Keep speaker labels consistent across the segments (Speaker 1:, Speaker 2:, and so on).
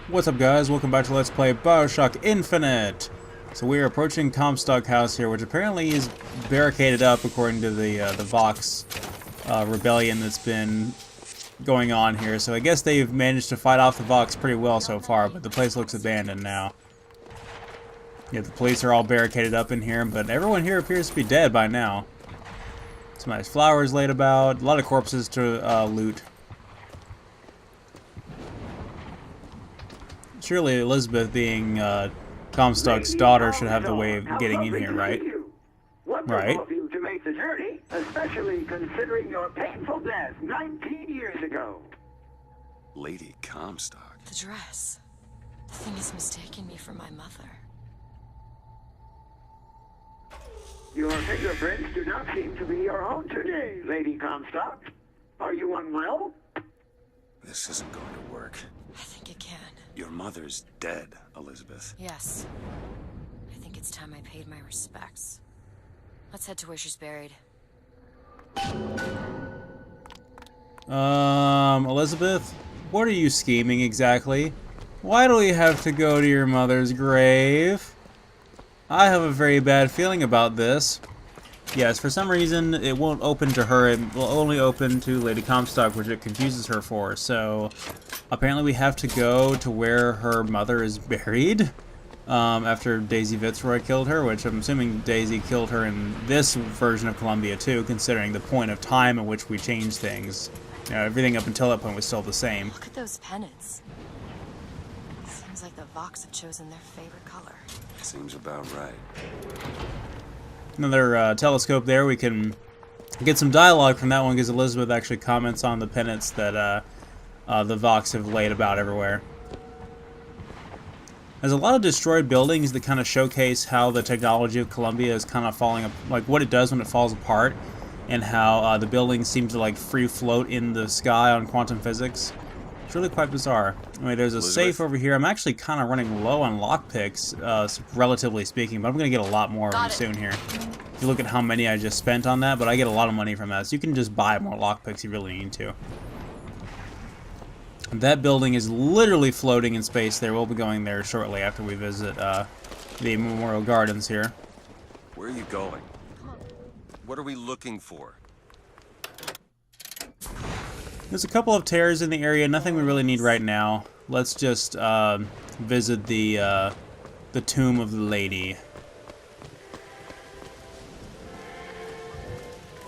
Speaker 1: What's up, guys? Welcome back to Let's Play Bioshock Infinite. So we are approaching Comstock House here, which apparently is barricaded up according to the Vox rebellion that's been going on here. So I guess they've managed to fight off the Vox pretty well so far, but the place looks abandoned now. Yeah, the police are all barricaded up in here, but everyone here appears to be dead by now. Some nice flowers laid about, a lot of corpses to loot. Surely Elizabeth, being Comstock's daughter, should have the way of getting in here, right? Right.
Speaker 2: You to make the journey, especially considering your painful death 19 years ago.
Speaker 3: Lady Comstock.
Speaker 4: The dress. The thing has mistaken me for my mother.
Speaker 2: Your fingerprints do not seem to be your own today, Lady Comstock. Are you unwell?
Speaker 3: This isn't going to work.
Speaker 4: I think it can.
Speaker 3: Your mother's dead, Elizabeth.
Speaker 4: Yes. I think it's time I paid my respects. Let's head to where she's buried.
Speaker 1: Elizabeth? What are you scheming exactly? Why do we have to go to your mother's grave? I have a very bad feeling about this. Yes, for some reason it won't open to her, it will only open to Lady Comstock, which it confuses her for, so apparently we have to go to where her mother is buried, after Daisy Fitzroy killed her, which I'm assuming Daisy killed her in this version of Columbia too, considering the point of time at which we changed things. You know, everything up until that point was still the same.
Speaker 4: Look at those pennants. Seems like the Vox have chosen their favorite color.
Speaker 3: Seems about right.
Speaker 1: Another telescope there. We can get some dialogue from that one because Elizabeth actually comments on the pennants that the Vox have laid about everywhere. There's a lot of destroyed buildings that kind of showcase how the technology of Columbia is kind of falling, like what it does when it falls apart, and how the buildings seem to like free float in the sky on quantum physics. It's really quite bizarre. Anyway, there's a safe over here. I'm actually kind of running low on lockpicks, relatively speaking, but I'm going to get a lot more of them soon here. If you look at how many I just spent on that, but I get a lot of money from that, so you can just buy more lockpicks if you really need to. That building is literally floating in space there. We'll be going there shortly after we visit the Memorial Gardens here.
Speaker 3: Where are you going? What are we looking for?
Speaker 1: There's a couple of terrors in the area, nothing we really need right now. Let's just visit the tomb of the lady.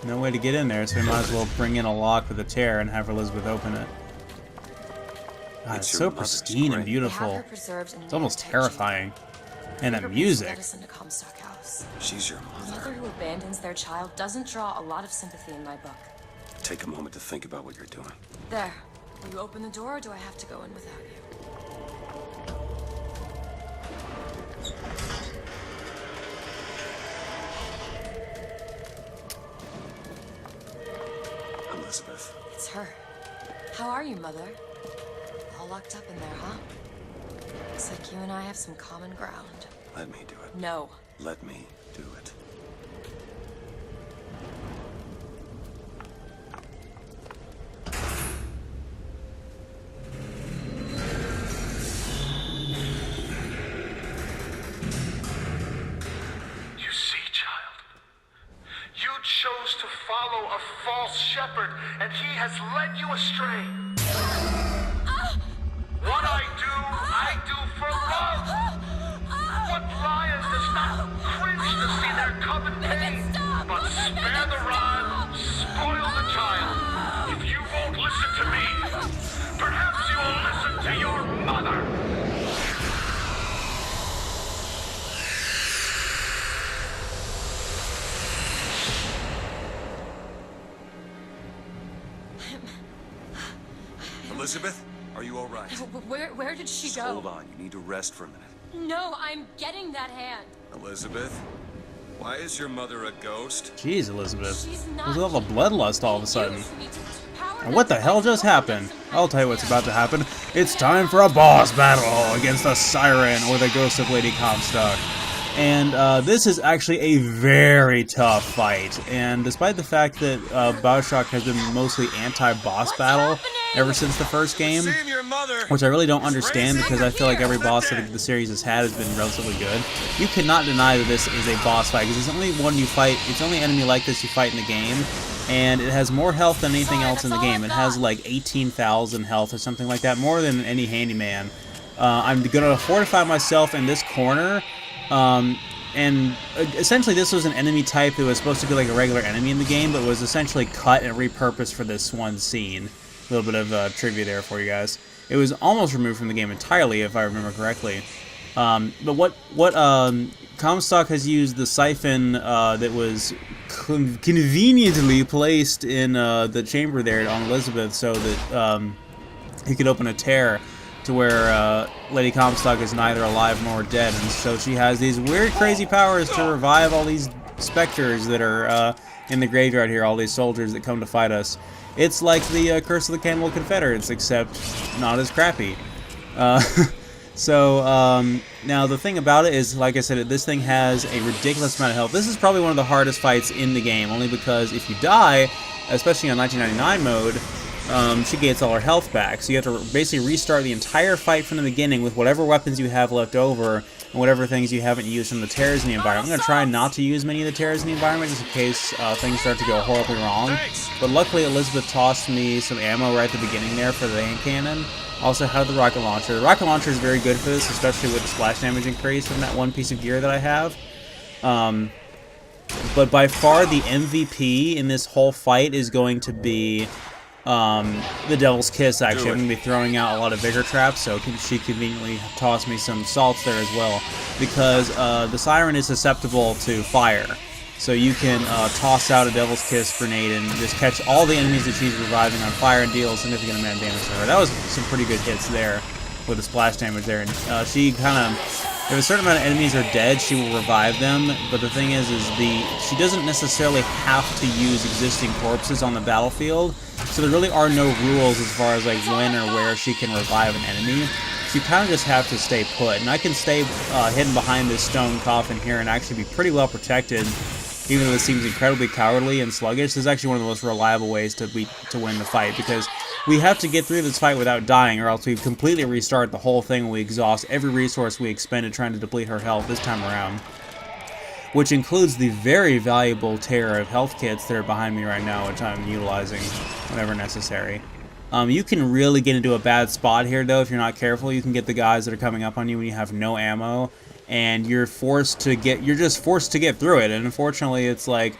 Speaker 1: No way to get in there, so we might as well bring in a lock with a tear and have Elizabeth open it. God, it's so pristine and beautiful. It's almost terrifying. And that music.
Speaker 3: She's your
Speaker 4: A
Speaker 3: mother.
Speaker 4: mother who abandons their child doesn't draw a lot of sympathy in my book.
Speaker 3: Take a moment to think about what you're doing.
Speaker 4: There. Will you open the door, or do I have to go in without you?
Speaker 3: Elizabeth.
Speaker 4: It's her. How are you, Mother? All locked up in there, huh? Looks like you and I have some common ground.
Speaker 3: Let me do it.
Speaker 4: No.
Speaker 3: Let me do it.
Speaker 5: You see, child, you chose to follow a false shepherd, and he has led you astray. What I do for love. What lion does not cringe to see their cub in pain? But spare the rod, spoil the child. If you won't listen to me, perhaps you will listen to your mother.
Speaker 3: Elizabeth, are you all right?
Speaker 4: Where did she
Speaker 3: Just
Speaker 4: go?
Speaker 3: hold on. You need to rest for a minute.
Speaker 4: No, I'm getting that hand.
Speaker 3: Elizabeth, why is your mother a ghost?
Speaker 1: Jeez, Elizabeth.
Speaker 4: She's not.
Speaker 1: There's all the bloodlust all of a sudden.
Speaker 4: Use me to power
Speaker 1: And what the hell just happened? I'll tell you what's about to happen. It's time for a boss battle against the Siren or the ghost of Lady Comstock. And this is actually a very tough fight. And despite the fact that Bioshock has been mostly anti-boss battle ever since the first game, which I really don't understand because I feel like every boss that the series has had has been relatively good, you cannot deny that this is a boss fight because it's only one you fight. It's the only enemy like this you fight in the game, and it has more health than anything else in the game. It has like 18,000 health or something like that, more than any handyman. I'm gonna fortify myself in this corner. And essentially this was an enemy type that was supposed to be like a regular enemy in the game, but was essentially cut and repurposed for this one scene. A little bit of trivia there for you guys. It was almost removed from the game entirely, if I remember correctly. But what Comstock has used the siphon that was conveniently placed in the chamber there on Elizabeth so that he could open a tear to where Lady Comstock is neither alive nor dead, and so she has these weird, crazy powers to revive all these specters that are in the graveyard here, all these soldiers that come to fight us. It's like the Curse of the Cannibal Confederates, except not as crappy. Now the thing about it is, like I said, this thing has a ridiculous amount of health. This is probably one of the hardest fights in the game, only because if you die, especially on 1999 mode, she gains all her health back. So you have to basically restart the entire fight from the beginning with whatever weapons you have left over and whatever things you haven't used from the tears in the environment. I'm going to try not to use many of the tears in the environment just in case things start to go horribly wrong. But luckily Elizabeth tossed me some ammo right at the beginning there for the hand cannon. Also had the rocket launcher. The rocket launcher is very good for this, especially with the splash damage increase from that one piece of gear that I have. But by far the MVP in this whole fight is going to be the Devil's Kiss, actually. I'm going to be throwing out a lot of vigor traps, so she conveniently tossed me some salts there as well. Because the Siren is susceptible to fire. So you can toss out a Devil's Kiss grenade and just catch all the enemies that she's reviving on fire and deal a significant amount of damage to her. That was some pretty good hits there with the splash damage there. And she kind of, if a certain amount of enemies are dead, she will revive them. But the thing is she doesn't necessarily have to use existing corpses on the battlefield. So there really are no rules as far as like when or where she can revive an enemy. So you kind of just have to stay put. And I can stay hidden behind this stone coffin here and actually be pretty well protected. Even though this seems incredibly cowardly and sluggish, this is actually one of the most reliable ways to win the fight, because we have to get through this fight without dying, or else we completely restart the whole thing and we exhaust every resource we expended trying to deplete her health this time around. Which includes the very valuable tier of health kits that are behind me right now, which I'm utilizing whenever necessary. You can really get into a bad spot here, though, if you're not careful. You can get the guys that are coming up on you when you have no ammo, and you're just forced to get through it. And unfortunately, it's like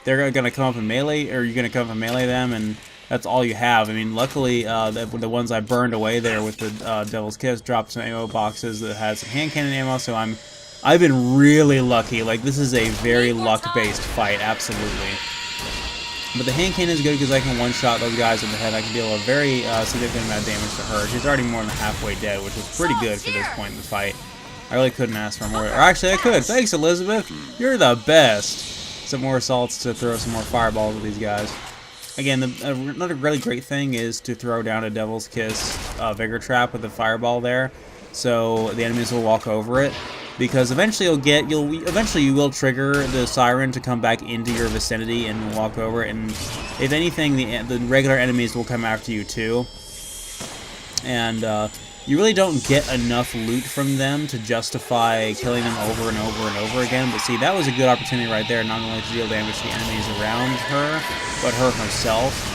Speaker 1: they're gonna come up and melee, or you're gonna come up and melee them, and that's all you have. I mean, luckily, the ones I burned away there with the Devil's Kiss dropped some ammo boxes that had some hand cannon ammo. So I've been really lucky. Like, this is a very luck-based fight, absolutely. But the hand cannon is good because I can one-shot those guys in the head. I can deal a very significant amount of damage to her. She's already more than halfway dead, which is pretty good for this point in the fight. I really couldn't ask for more. Or actually, I could. Thanks, Elizabeth. You're the best. Some more assaults to throw some more fireballs at these guys. Again, another really great thing is to throw down a Devil's Kiss Vigor Trap with a fireball there, so the enemies will walk over it. Because eventually you will trigger the Siren to come back into your vicinity and walk over it. And if anything, the regular enemies will come after you too. And you really don't get enough loot from them to justify killing them over and over and over again. But see, that was a good opportunity right there, not only to deal damage to the enemies around her, but her herself.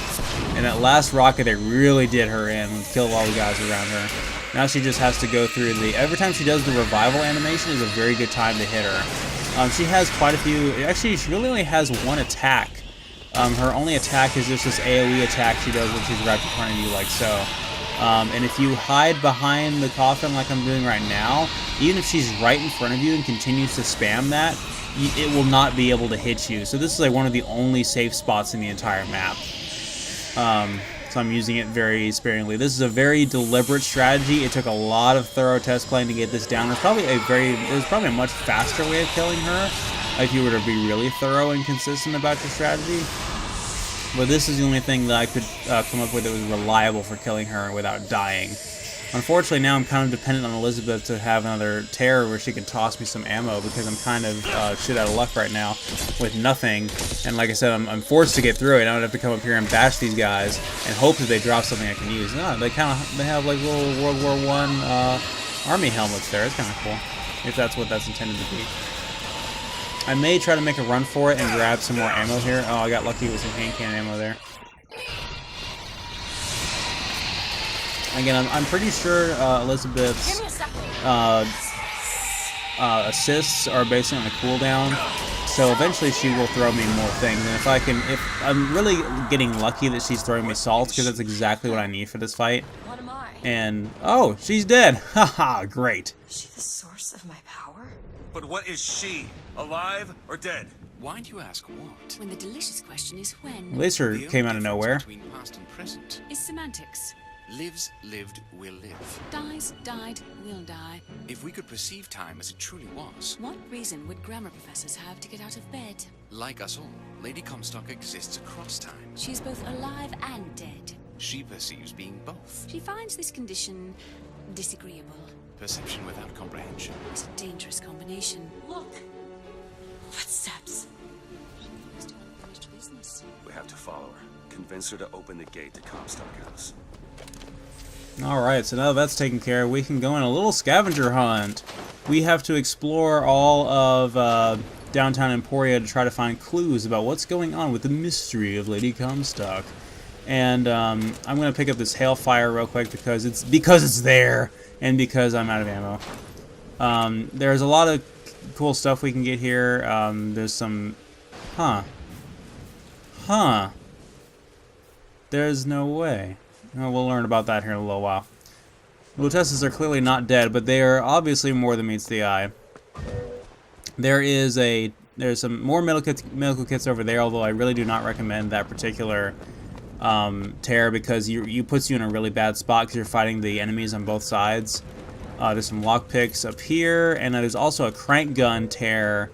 Speaker 1: And that last rocket, they really did her in and killed all the guys around her. Now she just has to go through every time she does the revival animation is a very good time to hit her. She has quite a few, actually she really only has one attack. Her only attack is just this AoE attack she does when she's right in front of you, like so. And if you hide behind the coffin like I'm doing right now, even if she's right in front of you and continues to spam that, it will not be able to hit you. So this is like one of the only safe spots in the entire map. So I'm using it very sparingly. This is a very deliberate strategy. It took a lot of thorough test playing to get this down. There's probably a much faster way of killing her if you were to be really thorough and consistent about your strategy. But this is the only thing that I could come up with that was reliable for killing her without dying. Unfortunately, now I'm kind of dependent on Elizabeth to have another tear where she can toss me some ammo, because I'm kind of shit out of luck right now with nothing. And like I said, I'm forced to get through it. I don't have to come up here and bash these guys and hope that they drop something I can use. No, they have like little World War I army helmets there. It's kind of cool, if that's what that's intended to be. I may try to make a run for it and grab some more ammo here. Oh, I got lucky with some hand cannon ammo there. Again, I'm pretty sure Elizabeth's assists are basically on a cooldown, so eventually she will throw me more things. And if I'm really getting lucky that she's throwing me salt, because that's exactly what I need for this fight.
Speaker 4: What am I?
Speaker 1: And oh, she's dead! Haha, great.
Speaker 4: Is she the source of my power?
Speaker 3: But what is she? Alive or dead?
Speaker 6: Why do you ask what? When the delicious question is when.
Speaker 1: Laser
Speaker 6: The
Speaker 1: came out
Speaker 6: only
Speaker 1: of nowhere.
Speaker 6: difference between past and present
Speaker 7: Is semantics.
Speaker 6: lives, lived, will live.
Speaker 7: Dies, died, will die.
Speaker 6: If we could perceive time as it truly was,
Speaker 7: What reason would grammar professors have to get out of bed?
Speaker 6: like us all, Lady Comstock exists across time.
Speaker 7: She's both alive and dead.
Speaker 6: She perceives being both.
Speaker 7: She finds this condition disagreeable.
Speaker 6: Perception without comprehension.
Speaker 7: It's a dangerous combination. Look! Footsteps. Must have unfinished business.
Speaker 3: We have to follow her. Convince her to open the gate to Comstock House.
Speaker 1: Alright, so now that's taken care of, we can go on a little scavenger hunt. We have to explore all of downtown Emporia to try to find clues about what's going on with the mystery of Lady Comstock. And I'm going to pick up this Hailfire real quick because it's there, and because I'm out of ammo. There's a lot of cool stuff we can get here. There's some... There's no way. Well, we'll learn about that here in a little while. The Lutesses are clearly not dead, but they are obviously more than meets the eye. There's some more medical kits over there, although I really do not recommend that particular tear, because you puts you in a really bad spot because you're fighting the enemies on both sides. There's some lockpicks up here, and there's also a crank gun tear,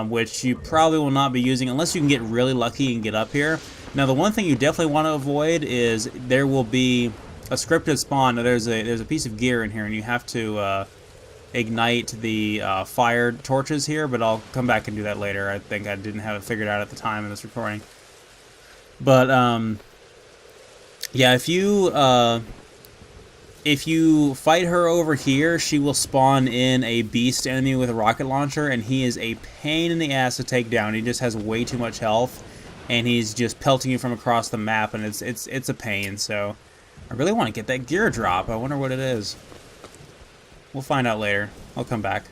Speaker 1: which you probably will not be using unless you can get really lucky and get up here. Now, the one thing you definitely want to avoid is there will be a scripted spawn. Now, there's a piece of gear in here, and you have to ignite the fire torches here, but I'll come back and do that later. I think I didn't have it figured out at the time of this recording. But yeah, if you fight her over here, she will spawn in a beast enemy with a rocket launcher, and he is a pain in the ass to take down. He just has way too much health, and he's just pelting you from across the map, and it's a pain. So I really want to get that gear drop. I wonder what it is. We'll find out later. I'll come back.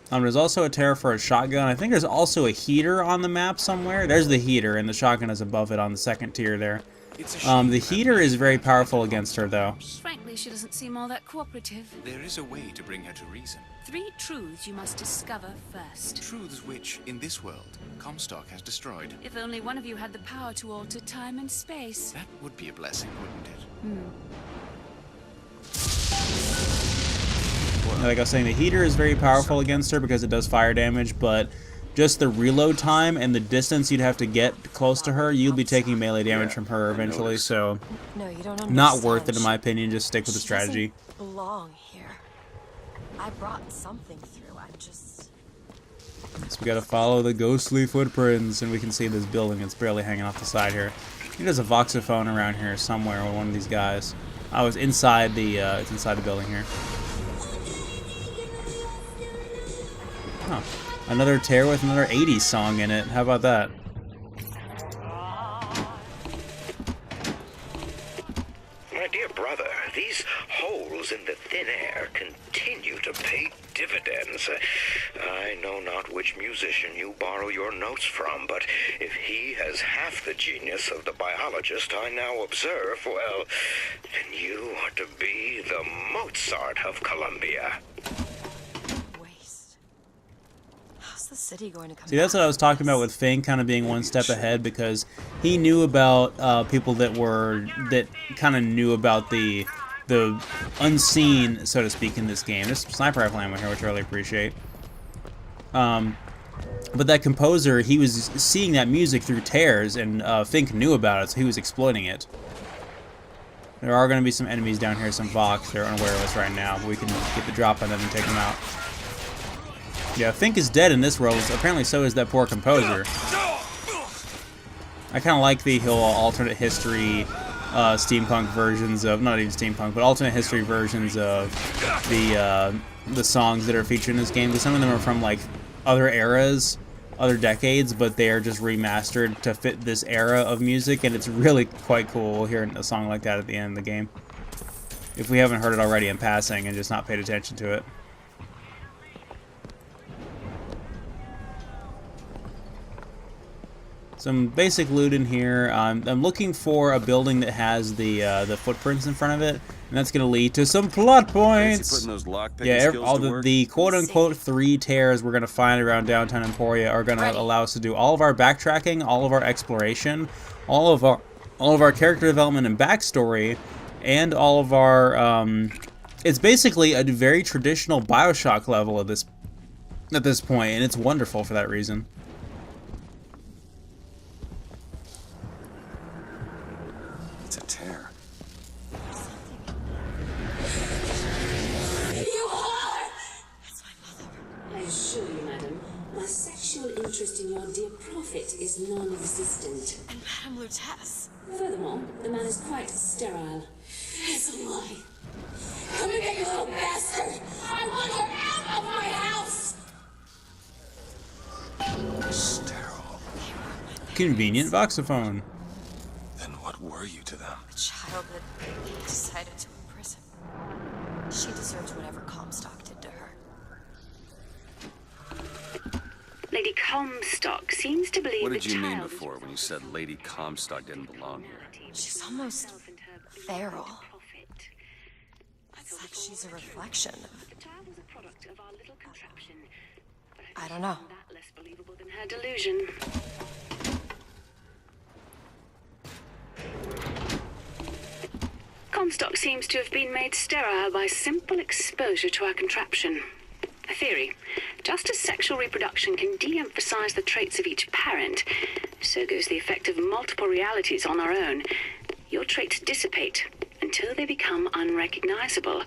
Speaker 1: There's also a tear for a shotgun. I think there's also a heater on the map somewhere. There's the heater, and the shotgun is above it on the second tier there. The heater is very powerful against her, though.
Speaker 7: Frankly, she doesn't seem all that cooperative.
Speaker 6: There is a way to bring her to reason.
Speaker 7: 3 truths you must discover first.
Speaker 6: Truths which, in this world, Comstock has destroyed.
Speaker 7: If only one of you had the power to alter time and space.
Speaker 6: That would be a blessing, wouldn't it?
Speaker 1: Like I was saying, the heater is very powerful against her because it does fire damage, but just the reload time and the distance you'd have to get close to her, you'll be taking melee damage from her eventually, so
Speaker 4: No, you don't understand.
Speaker 1: not worth it in my opinion. Just stick with the
Speaker 4: She
Speaker 1: strategy.
Speaker 4: doesn't belong here. I brought something through. I'm just...
Speaker 1: So we gotta follow the ghostly footprints, and we can see this building. It's barely hanging off the side here. I think there's a voxophone around here somewhere with one of these guys. I was inside the, it's inside the building here. Huh. Another tear with another 80s song in it. How about that?
Speaker 8: My dear brother, these holes in the thin air continue to pay dividends. I know not which musician you borrow your notes from, but if he has half the genius of the biologist I now observe, well, then you are to be the Mozart of Columbia.
Speaker 4: waste. How's the city going to come
Speaker 1: See, that's
Speaker 4: back
Speaker 1: what I was
Speaker 4: from
Speaker 1: talking
Speaker 4: this?
Speaker 1: about with Fink kind of being one step ahead, because he knew about people that kind of knew about the unseen, so to speak, in this game. There's some sniper rifle ammo here, which I really appreciate. But that composer, he was seeing that music through tears, and Fink knew about it, so he was exploiting it. There are going to be some enemies down here, some Vox. They're unaware of us right now, but we can get the drop on them and take them out. Yeah, Fink is dead in this world. Apparently so is that poor composer. I kind of like the whole alternate history steampunk versions of, not even steampunk, but alternate history versions of the songs that are featured in this game. Because some of them are from like other eras, other decades, but they are just remastered to fit this era of music, and it's really quite cool hearing a song like that at the end of the game. If we haven't heard it already in passing and just not paid attention to it. Some basic loot in here. I'm looking for a building that has the footprints in front of it, and that's going to lead to some plot points. Yeah, all the quote-unquote 3 tears we're going to find around downtown Emporia are going to allow us to do all of our backtracking, all of our exploration, all of our character development and backstory, and all of our. It's basically a very traditional Bioshock level at this point, and it's wonderful for that reason.
Speaker 7: Interest in your dear prophet is non-existent.
Speaker 4: And Madame Lutece.
Speaker 7: Furthermore, the man is quite sterile. It's a lie. Come here, you little bastard! I want her out of my house!
Speaker 3: Sterile.
Speaker 1: Convenient voxophone.
Speaker 3: Then what were you to them?
Speaker 4: A child that they decided to imprison. She deserves whatever Comstock did to her.
Speaker 6: Lady Comstock seems to believe
Speaker 3: What did
Speaker 6: the
Speaker 3: you mean
Speaker 6: child
Speaker 3: before when you said Lady Comstock didn't belong here?
Speaker 4: She's almost feral. It's like she's a reflection of...
Speaker 6: The child was a product of our little contraption. But
Speaker 4: I don't know.
Speaker 6: that less believable than her delusion. Comstock seems to have been made sterile by simple exposure to our contraption. A theory. Just as sexual reproduction can de-emphasize the traits of each parent, so goes the effect of multiple realities on our own. Your traits dissipate until they become unrecognizable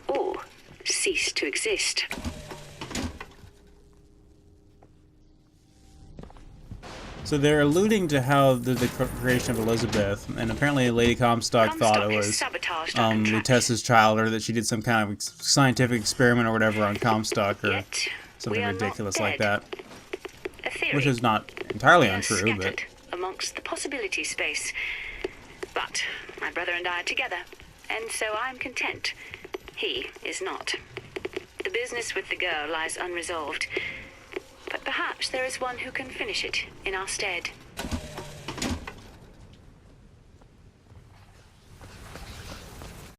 Speaker 6: or cease to exist.
Speaker 1: So they're alluding to how the creation of Elizabeth, and apparently Lady Comstock thought it was Lutece's child, or that she did some kind of scientific experiment or whatever on Comstock, or something ridiculous like that. Which is not entirely untrue, but...
Speaker 6: amongst the possibility space. But my brother and I are together, and so I'm content. He is not. The business with the girl lies unresolved. But perhaps there is one who can finish it in our stead.